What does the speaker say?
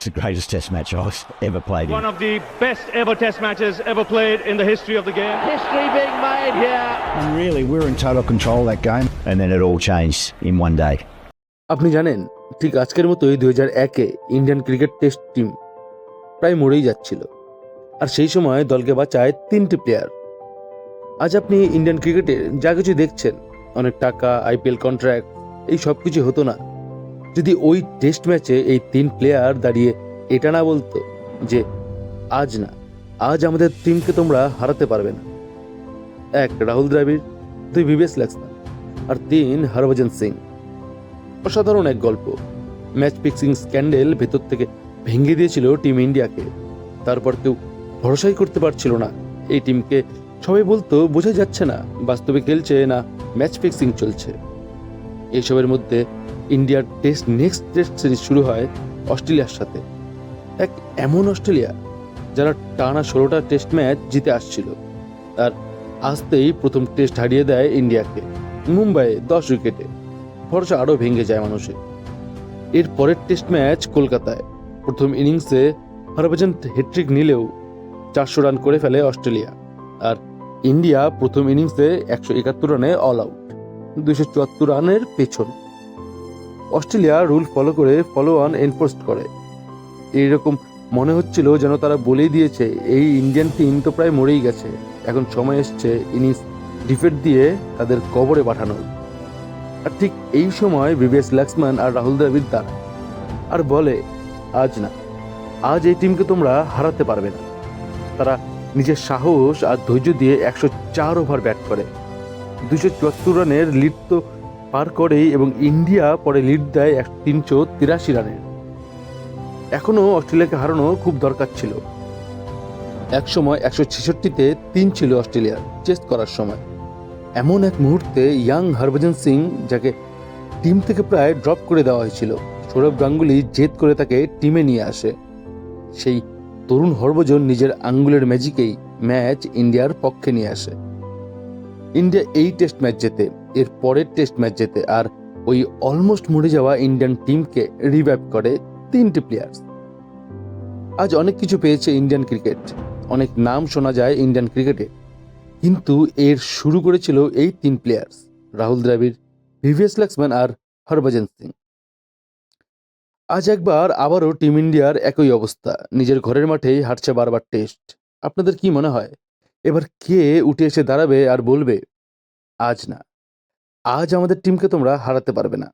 It's the greatest test match I've ever played in. One of the best ever test matches ever played in the history of the game. History being made here. And really, we were in total control of that game. And then it all changed in one day. আপনি জানেন, ঠিক আজকের মতোই 2001-এ Indian cricket test team প্রায় মরেই যাচ্ছিল, আর সেই সময় দলকে বাঁচায় 3টি প্লেয়ার। আজ আপনি ইন্ডিয়ান ক্রিকেটে যা কিছু দেখছেন, অনেক টাকা, আইপিএল কন্ট্রাক্ট, এই সব কিছু হতো না যদি ওই টেস্ট ম্যাচে এই 3 প্লেয়ার দাঁড়িয়ে এটা না বলতো যে আজ আমাদের টিমকে তোমরা হারাতে পারবে না। 1 রাহুল দ্রাবিড়, 2 ভিভিএস লক্ষ্মণ, আর 3 হরভজন সিং। অসাধারণ এক গল্প। ম্যাচ ফিক্সিং স্ক্যান্ডেল ভেতর থেকে ভেঙে দিয়েছিল টিম ইন্ডিয়াকে। তারপর কেউ ভরসাই করতে পারছিল না এই টিমকে। সবাই বলতো বোঝা যাচ্ছে না বাস্তবে খেলছে না ম্যাচ ফিক্সিং চলছে। এইসবের মধ্যে ইন্ডিয়ার নেক্সট টেস্ট সিরিজ শুরু হয় অস্ট্রেলিয়ার সাথে। এক এমন অস্ট্রেলিয়া যারা টানা 16টা টেস্ট ম্যাচ জিতে আসছিল, আর আসতেই প্রথম টেস্ট হারিয়ে দেয় ইন্ডিয়াকে মুম্বাইয়ে 10 উইকেটে। ভরসা আরও ভেঙে যায় মানুষের। এর পরের টেস্ট ম্যাচ কলকাতায়। প্রথম ইনিংসে হরভজন হ্যাট্রিক নিলেও 400 রান করে ফেলে অস্ট্রেলিয়া, আর ইন্ডিয়া প্রথম ইনিংসে 171 রানে অল আউট, 274 রানের পেছন। অস্ট্রেলিয়া রুল ফলো করে ফলো অন এনফোর্স করে। এইরকম মনে হচ্ছিল যেন তারা বলেই দিয়েছে এই ইন্ডিয়ান টিম তো প্রায় মরেই গেছে, এখন সময় এসছে ইনিংস ডিফেট দিয়ে তাদের কবরে পাঠানোর। আর ঠিক এই সময় ভিভিএস লক্ষ্মণ আর রাহুল দ্রাবিড় দাঁড়ায় আর বলে আজ এই টিমকে তোমরা হারাতে পারবে না। তারা নিজের সাহস আর ধৈর্য দিয়ে 104 ওভার ব্যাট করে 274 রানের লিড তো পার করেই, এবং ইন্ডিয়া পরে লিড দেয় 383 রানের। এখনও অস্ট্রেলিয়াকে হারানো খুব দরকার ছিল। এক সময় 166-তে 3 ছিল অস্ট্রেলিয়ার চেস করার সময়। এমন এক মুহূর্তে ইয়াং হরভজন সিং, যাকে টিম থেকে প্রায় ড্রপ করে দেওয়া হয়েছিল, সৌরভ গাঙ্গুলি জেদ করে তাকে টিমে নিয়ে আসে। সেই তরুণ হরভজন নিজের আঙ্গুলের ম্যাজিকেই ম্যাচ ইন্ডিয়ার পক্ষে নিয়ে আসে। ইন্ডিয়া এই টেস্ট ম্যাচ জেতে, এর পরের টেস্ট ম্যাচ জেতে, আর ওই অলমোস্ট মরে যাওয়া ইন্ডিয়ান টিমকে রিভাইভ করে 3টি প্লেয়ার্স। আজ অনেক কিছু পেয়েছে ইন্ডিয়ান ক্রিকেট, অনেক নাম শোনা যায় ইন্ডিয়ান ক্রিকেটে, কিন্তু এর শুরু করেছিল এই 3 প্লেয়ার্স, রাহুল দ্রাবিড়, ভিভিএস লক্ষ্মণ আর হরভজন সিং। আজ আবারও টিম ইন্ডিয়ার একই অবস্থা, নিজের ঘরের মাঠেই হারছে বারবার টেস্ট। আপনাদের কি মনে হয় এবার কে উঠে এসে দাঁড়াবে আর বলবে আজ আমাদের টিমকে তোমরা হারাতে পারবে না?